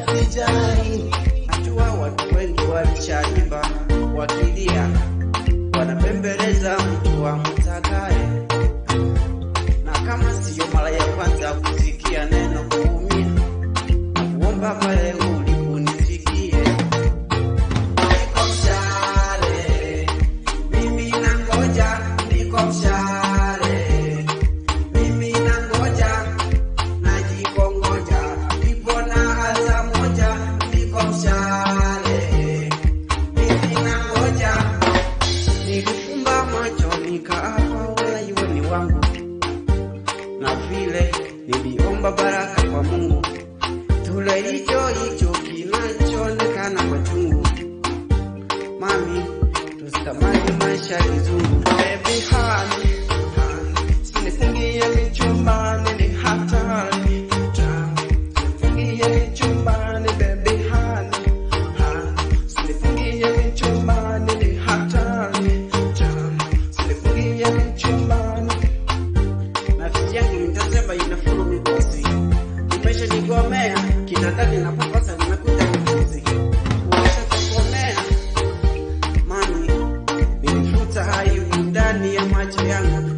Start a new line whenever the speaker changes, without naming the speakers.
sijai. Najua watu wengi walishaiba wakilia, wanapembeleza mtu wa mtakaye. Na kama siyo mara ya kwanza kusikia neno kuumia, na kuomba pale uliponifikie. Niko mshale, mimi nangoja, niko mshale, mimi nangoja, najikongoja, nipo na asa moja. Niko mshale, mimi nangoja, nilifumba macho nikaapa wala iwe ni wangu, na vile niliomba baraka kwa Mungu, tule hicho kinachoonekana kwa chungu. Mami, tusitamani maisha kizungu.
Baby honey, sinifungie michumbani, ni hatari. Sinifungie michumbani, baby honey, sinifungie michumbani, ni hatari. Sinifungie michumbani.
Nafsi yangu nitasema inafuru mikosi, umesha nigomea, kitandani napopasa nimekuta mikosi. Umesha kukomea, mami, nilifuta aibu ndani ya macho yangu.